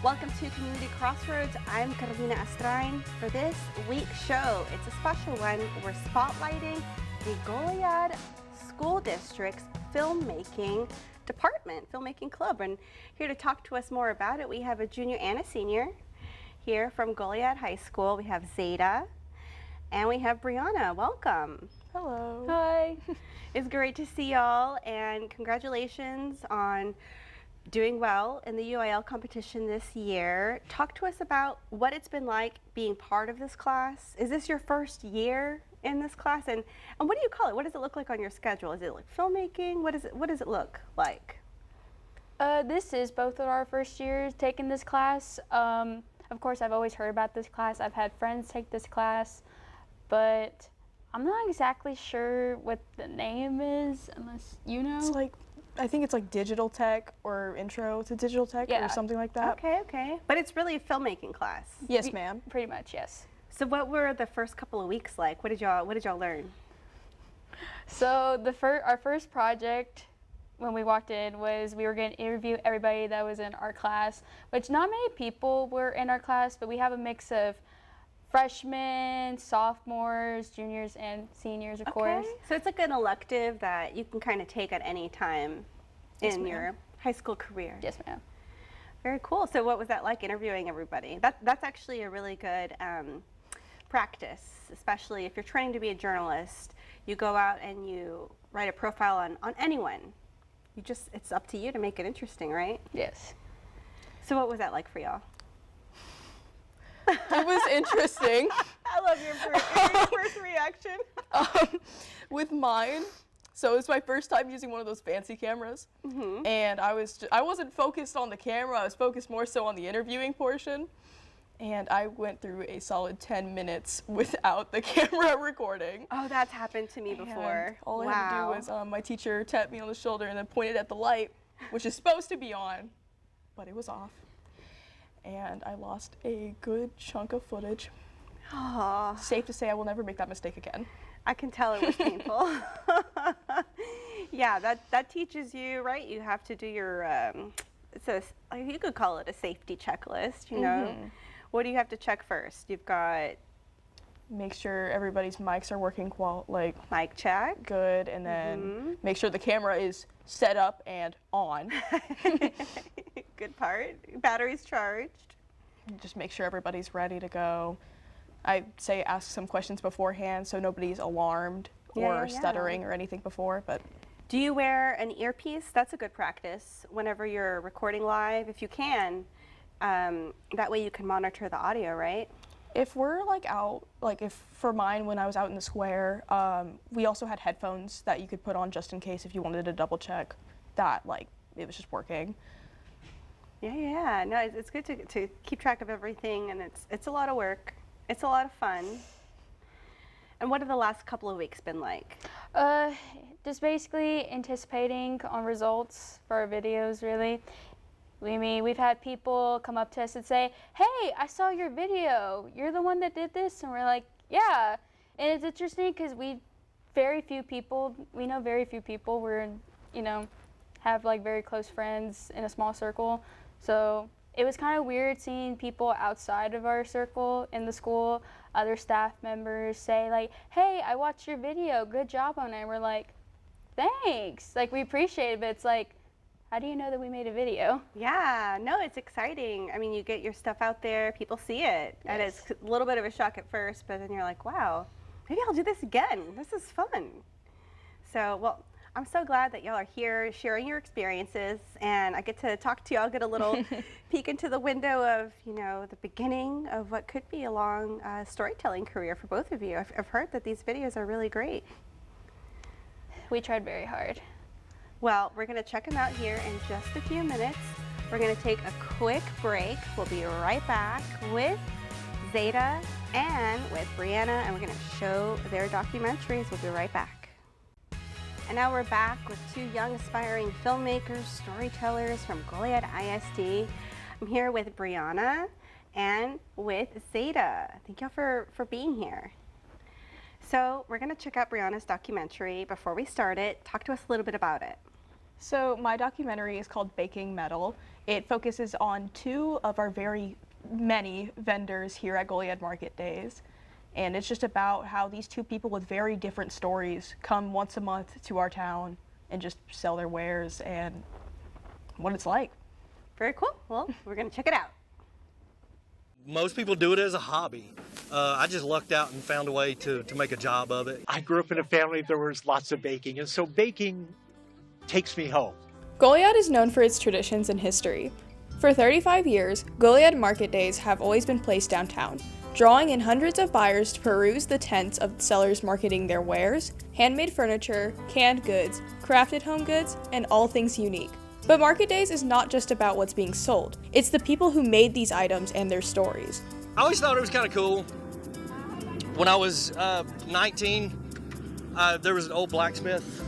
Welcome to Community Crossroads. I'm Carolina Astrain. For this week's show, it's a special one. We're spotlighting the Goliad School District's filmmaking department, filmmaking club. And here to talk to us more about it, we have a junior and a senior here from Goliad High School. We have Zeta and we have Brianna. Welcome. Hello. Hi. It's great to see y'all, and congratulations on doing well in the UIL competition this year. Talk to us about what it's been like being part of this class. Is this your first year in this class? And what do you call it? What does it look like on your schedule? Is it like filmmaking? What does it look like? This is both of our first years taking this class. Of course, I've always heard about this class. I've had friends take this class, but I'm not exactly sure what the name is, unless you know. It's like, I think it's like digital tech or intro to digital tech or something like that. Okay. But it's really a filmmaking class. Yes, ma'am. Pretty much, yes. So what were the first couple of weeks like? What did y'all learn? So our first project when we walked in was we were going to interview everybody that was in our class, which not many people were in our class, but we have a mix of freshmen, sophomores, juniors, and seniors, of course. So it's like an elective that you can kind of take at any time in your high school career. Yes, ma'am. Very cool. So what was that like, interviewing everybody? That's actually a really good practice, especially if you're training to be a journalist. You go out and you write a profile on anyone. It's up to you to make it interesting, right? Yes. So what was that like for y'all? It was interesting. I love your first reaction. With mine, so it's my first time using one of those fancy cameras, and I wasn't focused on the camera. I was focused more so on the interviewing portion, and I went through a solid 10 minutes without the camera recording. Oh, that's happened to me before. And all I had to do was my teacher tapped me on the shoulder and then pointed at the light, which is supposed to be on, but it was off. And I lost a good chunk of footage. Oh. Safe to say I will never make that mistake again. I can tell it was painful. Yeah, that teaches you, right? You have to do your, you could call it a safety checklist, you know? What do you have to check first? You've got... Make sure everybody's mics are working mic check. Good, and then make sure the camera is set up and on. Good part. Battery's charged. Just make sure everybody's ready to go. I say ask some questions beforehand so nobody's alarmed or stuttering or anything before. But do you wear an earpiece? That's a good practice whenever you're recording live, if you can. That way you can monitor the audio, right? If we're out, if for mine when I was out in the square, we also had headphones that you could put on just in case if you wanted to double check that it was just working. Yeah. No, it's good to keep track of everything, and it's a lot of work. It's a lot of fun. And what have the last couple of weeks been like? Just basically anticipating on results for our videos, really. We've had people come up to us and say, "Hey, I saw your video. You're the one that did this?" And we're like, "Yeah." And it's interesting because we know very few people. We're have very close friends in a small circle. So it was kind of weird seeing people outside of our circle in the school, other staff members say "Hey, I watched your video. Good job on it." And we're like, "Thanks." We appreciate it, but it's how do you know that we made a video? Yeah, no, it's exciting. I mean, you get your stuff out there, people see it, and it's a little bit of a shock at first, but then you're like, wow, maybe I'll do this again. This is fun. So, well, I'm so glad that y'all are here sharing your experiences, and I get to talk to y'all, get a little peek into the window of, the beginning of what could be a long storytelling career for both of you. I've heard that these videos are really great. We tried very hard. Well, we're going to check them out here in just a few minutes. We're going to take a quick break. We'll be right back with Zeta and with Brianna, and we're going to show their documentaries. We'll be right back. And now we're back with two young aspiring filmmakers, storytellers from Goliad ISD. I'm here with Brianna and with Zeta. Thank y'all for being here. So we're going to check out Brianna's documentary. Before we start it, talk to us a little bit about it. So my documentary is called Baking Metal. It focuses on two of our very many vendors here at Goliad Market Days. And it's just about how these two people with very different stories come once a month to our town and just sell their wares and what it's like. Very cool. Well, we're going to check it out. Most people do it as a hobby. I just lucked out and found a way to make a job of it. I grew up in a family there was lots of baking, and so baking takes me home. Goliad is known for its traditions and history. For 35 years, Goliad Market Days have always been placed downtown, drawing in hundreds of buyers to peruse the tents of sellers marketing their wares, handmade furniture, canned goods, crafted home goods, and all things unique. But Market Days is not just about what's being sold. It's the people who made these items and their stories. I always thought it was kind of cool. When I was 19, there was an old blacksmith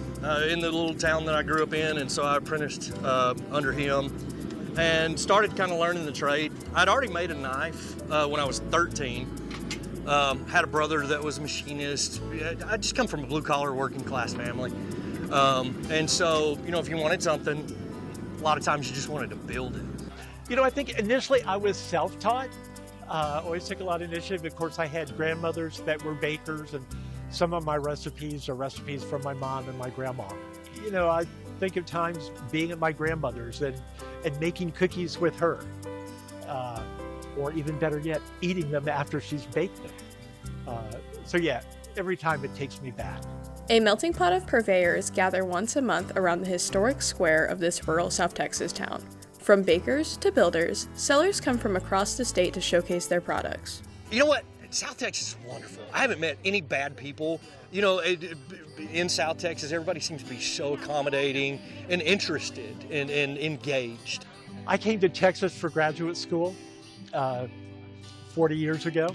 in the little town that I grew up in, and so I apprenticed under him and started kind of learning the trade. I'd already made a knife when I was 13. Had a brother that was a machinist. I just come from a blue-collar working class family. And so, you know, if you wanted something, a lot of times you just wanted to build it. You know, I think initially I was self-taught. Always took a lot of initiative. Of course, I had grandmothers that were bakers, and some of my recipes are recipes from my mom and my grandma. You know, I think of times being at my grandmother's and making cookies with her. Or even better yet, eating them after she's baked them. So yeah, every time it takes me back. A melting pot of purveyors gather once a month around the historic square of this rural South Texas town. From bakers to builders, sellers come from across the state to showcase their products. You know what? South Texas is wonderful. I haven't met any bad people. You know, in South Texas, everybody seems to be so accommodating and interested and engaged. I came to Texas for graduate school 40 years ago,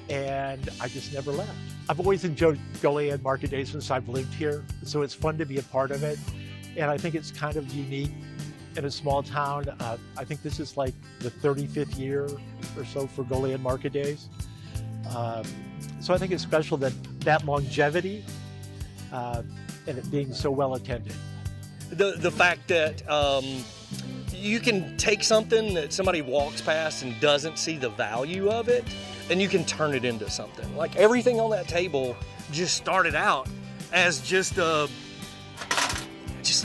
and I just never left. I've always enjoyed Goliad Market Days since I've lived here, so it's fun to be a part of it. And I think it's kind of unique in a small town. I think this is like the 35th year or so for Goliad Market Days. So I think it's special that longevity and it being so well attended. The fact that you can take something that somebody walks past and doesn't see the value of it, and you can turn it into something. Like everything on that table just started out as just a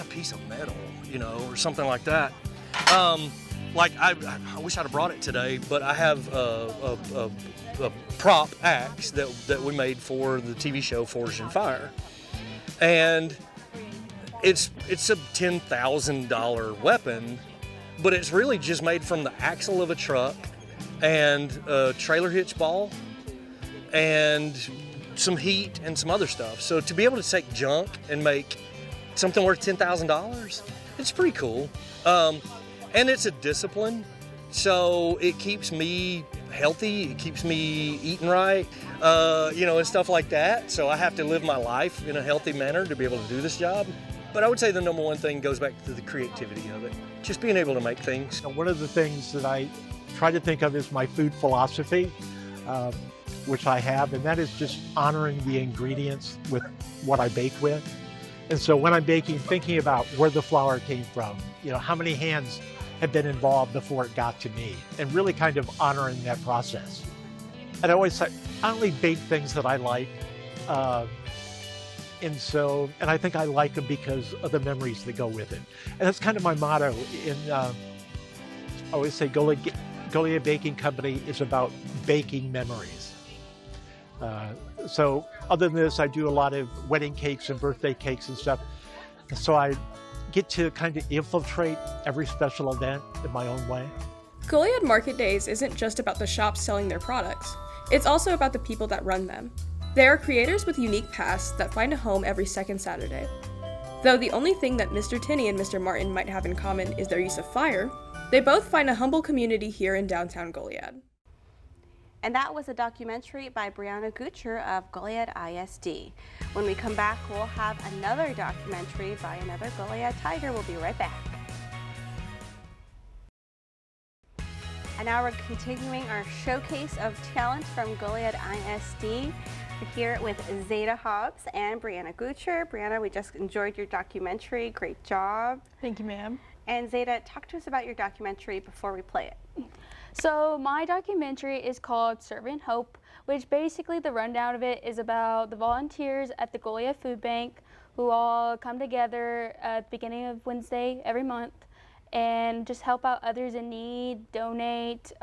piece of metal, you know, or something like that. Like I wish I'd have brought it today, but I have a prop axe that we made for the TV show Forged in Fire, and it's a $10,000 weapon, but it's really just made from the axle of a truck and a trailer hitch ball and some heat and some other stuff. So to be able to take junk and make something worth $10,000, it's pretty cool. And it's a discipline, so it keeps me healthy, it keeps me eating right, you know, and stuff like that. So I have to live my life in a healthy manner to be able to do this job. But I would say the number one thing goes back to the creativity of it, just being able to make things. One of the things that I try to think of is my food philosophy, which I have, and that is just honoring the ingredients with what I bake with. And so when I'm baking, thinking about where the flour came from, you know, how many hands have been involved before it got to me, and really kind of honoring that process. And I always say, I only bake things that I like. And I think I like them because of the memories that go with it. And that's kind of my motto. I always say Goliad Baking Company is about baking memories. So other than this, I do a lot of wedding cakes and birthday cakes and stuff. So I get to kind of infiltrate every special event in my own way. Goliad Market Days isn't just about the shops selling their products. It's also about the people that run them. They are creators with unique pasts that find a home every second Saturday. Though the only thing that Mr. Tinney and Mr. Martin might have in common is their use of fire, they both find a humble community here in downtown Goliad. And that was a documentary by Brianna Gucher of Goliad ISD. When we come back, we'll have another documentary by another Goliad Tiger. We'll be right back. And now we're continuing our showcase of talent from Goliad ISD. We're here with Zeta Hobbs and Brianna Gucher. Brianna, we just enjoyed your documentary. Great job. Thank you, ma'am. And Zeta, talk to us about your documentary before we play it. So my documentary is called Serving Hope, which basically the rundown of it is about the volunteers at the Goliad Food Bank who all come together at the beginning of Wednesday every month and just help out others in need, donate,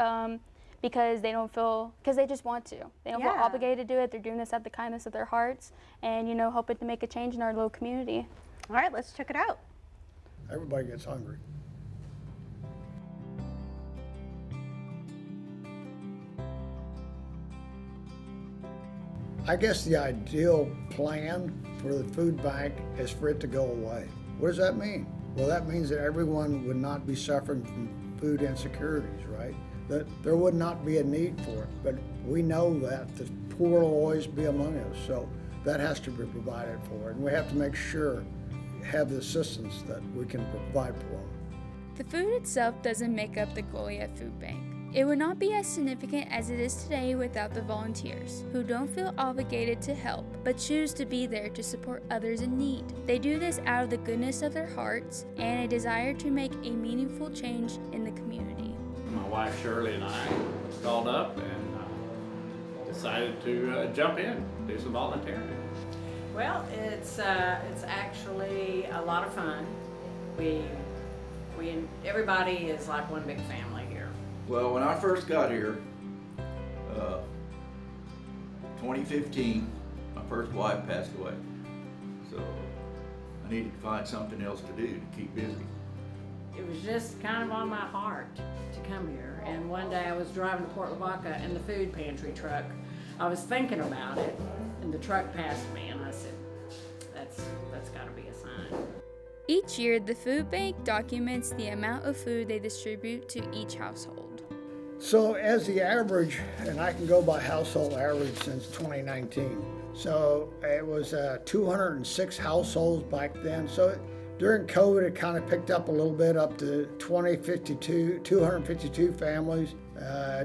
because they just want to. They don't feel obligated to do it. They're doing this out of the kindness of their hearts and, hoping to make a change in our little community. All right, let's check it out. Everybody gets hungry. I guess the ideal plan for the food bank is for it to go away. What does that mean? Well, that means that everyone would not be suffering from food insecurities, right? That there would not be a need for it. But we know that the poor will always be among us, so that has to be provided for. And we have to make sure have the assistance that we can provide for them. The food itself doesn't make up the Goliad Food Bank. It would not be as significant as it is today without the volunteers, who don't feel obligated to help, but choose to be there to support others in need. They do this out of the goodness of their hearts and a desire to make a meaningful change in the community. My wife Shirley and I called up and decided to jump in, do some volunteering. Well, it's actually a lot of fun. Everybody is like one big family here. Well, when I first got here, 2015, my first wife passed away. So I needed to find something else to do to keep busy. It was just kind of on my heart to come here. And one day I was driving to Port Lavaca in the food pantry truck. I was thinking about it, and the truck passed me, and I said, that's got to be a sign. Each year, the food bank documents the amount of food they distribute to each household. So as the average, and I can go by household average since 2019, so it was 206 households back then. So during COVID, it kind of picked up a little bit up to 252 families.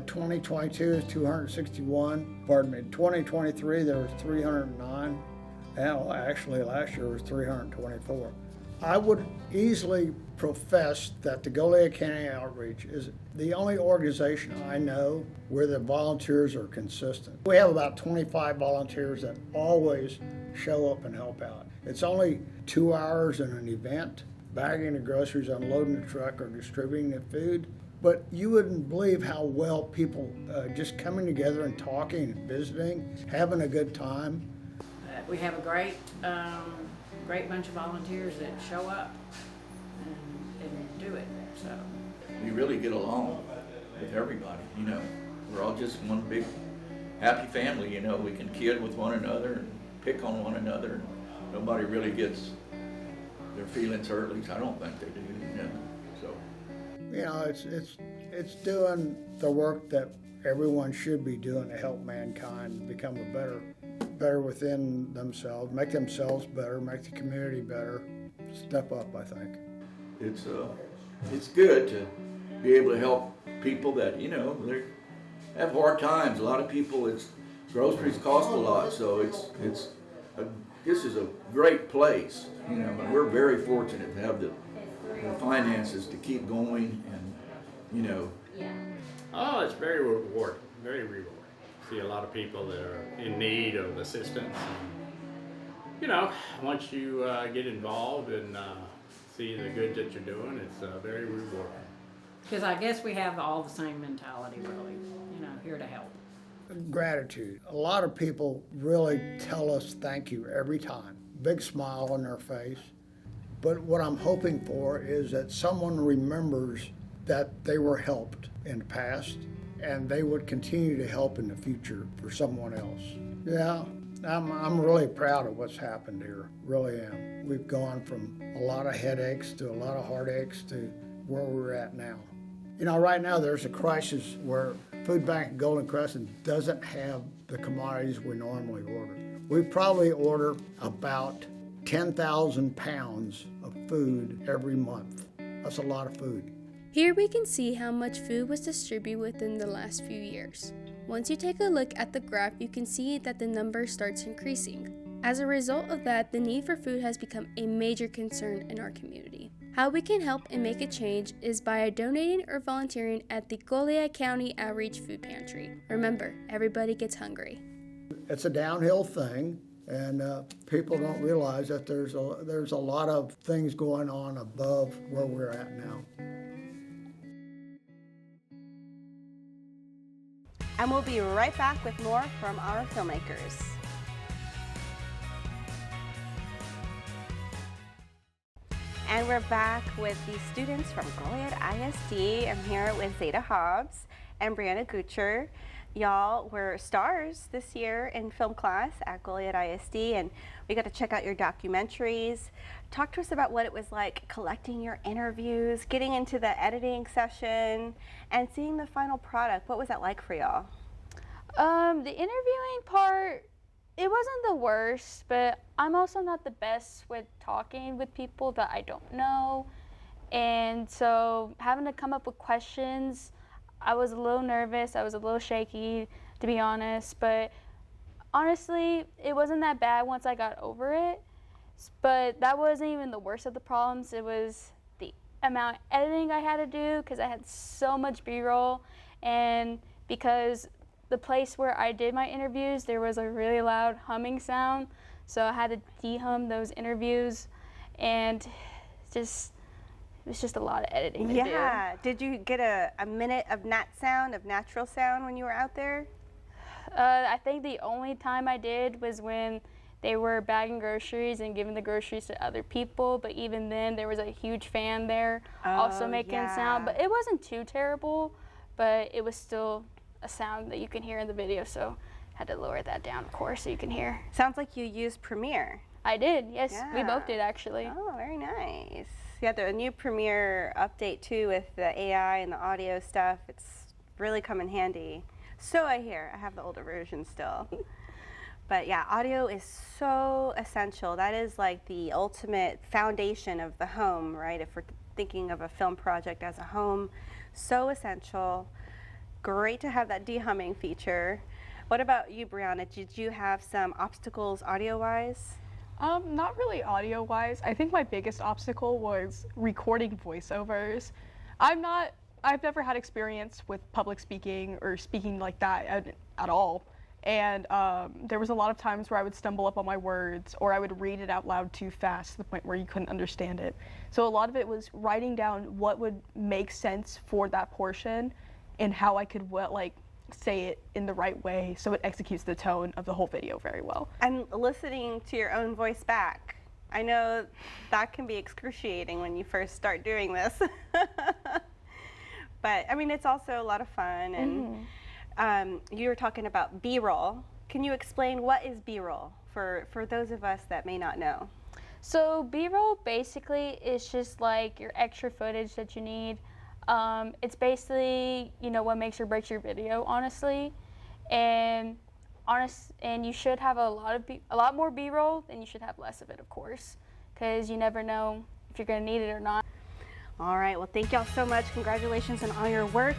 2022 is 261. Pardon me. 2023 there was 309. And actually last year was 324. I would easily profess that the Goliad County Outreach is the only organization I know where the volunteers are consistent. We have about 25 volunteers that always show up and help out. It's only 2 hours in an event, bagging the groceries, unloading the truck, or distributing the food. But you wouldn't believe how well people just coming together and talking and visiting, having a good time. We have a great bunch of volunteers that show up and do it. So We really get along with everybody, We're all just one big happy family, We can kid with one another and pick on one another. And nobody really gets their feelings hurt, at least I don't think they do, So. It's doing the work that everyone should be doing to help mankind become a better within themselves, make themselves better, make the community better. Step up, I think. It's good to be able to help people that, they have hard times. A lot of people, groceries cost a lot, so this is a great place, and we're very fortunate to have the finances to keep going and, Oh, it's very rewarding, very rewarding. See a lot of people that are in need of assistance. And, once you get involved and see the good that you're doing, it's very rewarding. because I guess we have all the same mentality, really, here to help. Gratitude. A lot of people really tell us thank you every time. Big smile on their face. But what I'm hoping for is that someone remembers that they were helped in the past and they would continue to help in the future for someone else. Yeah, I'm really proud of what's happened here, really am. We've gone from a lot of headaches to a lot of heartaches to where we're at now. Right now there's a crisis where Food Bank Golden Crescent doesn't have the commodities we normally order. We probably order about 10,000 pounds of food every month. That's a lot of food. Here we can see how much food was distributed within the last few years. Once you take a look at the graph, you can see that the number starts increasing. As a result of that, the need for food has become a major concern in our community. How we can help and make a change is by donating or volunteering at the Goliad County Outreach Food Pantry. Remember, everybody gets hungry. It's a downhill thing, and people don't realize that there's a lot of things going on above where we're at now. And we'll be right back with more from our filmmakers. And we're back with the students from Goliad ISD. I'm here with Zeta Hobbs and Brianna Gucher. Y'all were stars this year in film class at Goliad ISD, and we got to check out your documentaries. Talk to us about what it was like collecting your interviews, getting into the editing session, and seeing the final product. What was that like for y'all? The interviewing part, it wasn't the worst, but I'm also not the best with talking with people that I don't know. And so having to come up with questions, I was a little nervous, I was a little shaky, to be honest, but honestly, it wasn't that bad once I got over it. But that wasn't even the worst of the problems. It was the amount of editing I had to do because I had so much B-roll, and because the place where I did my interviews, there was a really loud humming sound, so I had to de-hum those interviews, and it was just a lot of editing to do. Yeah. Did you get a minute of natural sound when you were out there? I think the only time I did was when they were bagging groceries and giving the groceries to other people, but even then there was a huge fan there also making sound, but it wasn't too terrible, but it was still a sound that you can hear in the video, so I had to lower that down, of course, so you can hear. Sounds like you used Premiere. I did, yes. Yeah. We both did, actually. Oh, very nice. Yeah, the new Premiere update, too, with the AI and the audio stuff, it's really come in handy. So I hear. I have the older version still. But yeah, audio is so essential. That is like the ultimate foundation of the home, right? If we're thinking of a film project as a home, so essential. Great to have that de-humming feature. What about you, Brianna? Did you have some obstacles audio-wise? Not really audio-wise. I think my biggest obstacle was recording voiceovers. I've never had experience with public speaking or speaking like that at all. And there was a lot of times where I would stumble up on my words, or I would read it out loud too fast to the point where you couldn't understand it. So a lot of it was writing down what would make sense for that portion and how I could say it in the right way so it executes the tone of the whole video very well. And listening to your own voice back. I know that can be excruciating when you first start doing this. But I mean, it's also a lot of fun. And you were talking about B-roll. Can you explain what is B-roll for those of us that may not know? So B-roll basically is just like your extra footage that you need. It's basically, what makes or breaks your video, honestly. And you should have a lot more B-roll, and you should have less of it, of course, because you never know if you're going to need it or not. All right, well, thank y'all so much. Congratulations on all your work.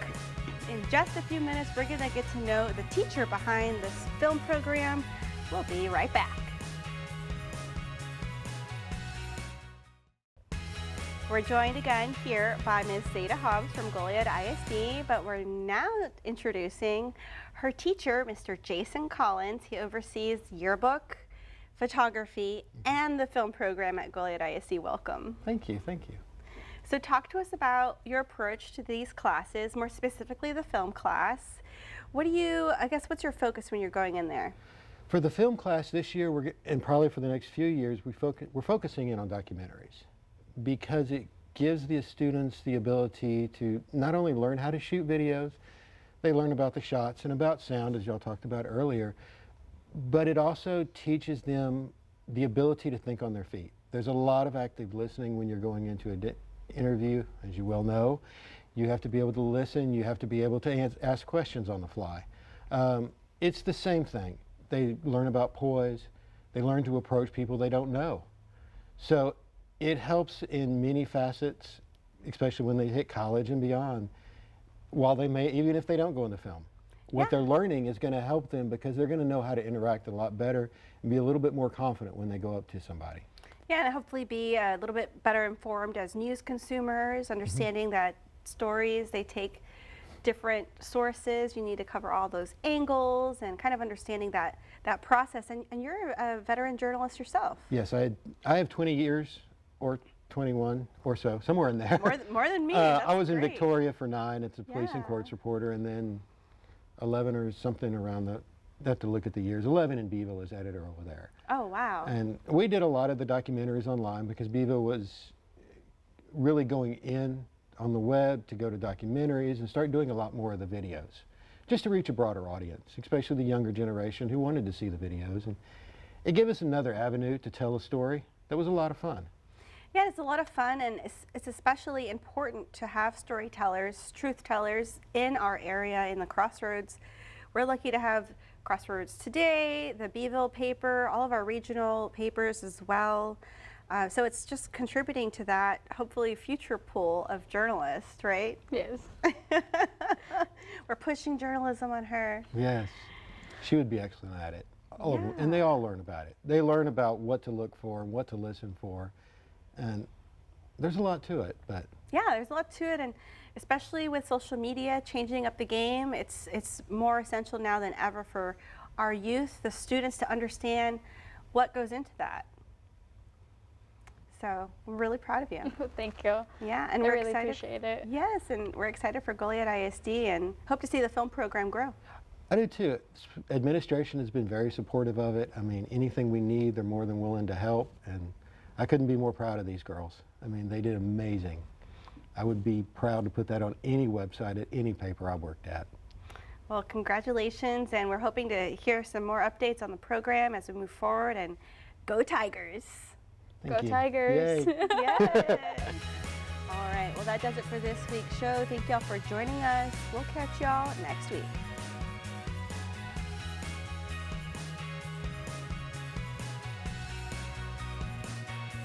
In just a few minutes, we're going to get to know the teacher behind this film program. We'll be right back. We're joined again here by Ms. Zeta Hobbs from Goliad ISD, but we're now introducing her teacher, Mr. Jason Collins. He oversees yearbook, photography, and the film program at Goliad ISD. Welcome. Thank you, thank you. So talk to us about your approach to these classes, more specifically the film class. What's your focus when you're going in there? For the film class this year, and probably for the next few years, we're focusing in on documentaries, because it gives the students the ability to not only learn how to shoot videos, they learn about the shots and about sound, as y'all talked about earlier, but it also teaches them the ability to think on their feet. There's a lot of active listening when you're going into an interview, as you well know. You have to be able to listen, you have to be able to ask questions on the fly. It's the same thing. They learn about poise, they learn to approach people they don't know. So it helps in many facets, especially when they hit college and beyond, while they may, even if they don't go into film. What they're learning is going to help them because they're going to know how to interact a lot better and be a little bit more confident when they go up to somebody. Yeah, and hopefully be a little bit better informed as news consumers, understanding that stories, they take different sources. You need to cover all those angles and kind of understanding that process. And you're a veteran journalist yourself. Yes, I have 20 years or 21 or so, somewhere in there. More than me. I was in great. Victoria for 9 as a police and courts reporter, and then 11 or something around the, I have to look at the years, 11 in Beeville as editor over there. Oh, wow. And we did a lot of the documentaries online because Beeville was really going in on the web to go to documentaries and start doing a lot more of the videos, just to reach a broader audience, especially the younger generation who wanted to see the videos. And it gave us another avenue to tell a story that was a lot of fun. Yeah, it's a lot of fun, and it's especially important to have storytellers, truth tellers in our area, in the Crossroads. We're lucky to have Crossroads Today, the Beeville paper, all of our regional papers as well. So it's just contributing to that, hopefully, future pool of journalists, right? Yes. We're pushing journalism on her. Yes, she would be excellent at it. All of them, and they all learn about it. They learn about what to look for and what to listen for. And there's a lot to it, but yeah, there's a lot to it, and especially with social media changing up the game, it's more essential now than ever for our youth, the students, to understand what goes into that. So we're really proud of you. Thank you. Yeah, and I we're really excited. appreciate it. Yes, and we're excited for Goliad ISD and hope to see the film program grow. I do too. Administration has been very supportive of it. I mean, anything we need, they're more than willing to help, and I couldn't be more proud of these girls. I mean, they did amazing. I would be proud to put that on any website at any paper I worked at. Well, congratulations, and we're hoping to hear some more updates on the program as we move forward, and go Tigers! Thank Go you. Tigers! Yay. Yes! All right, well, that does it for this week's show. Thank y'all for joining us. We'll catch y'all next week.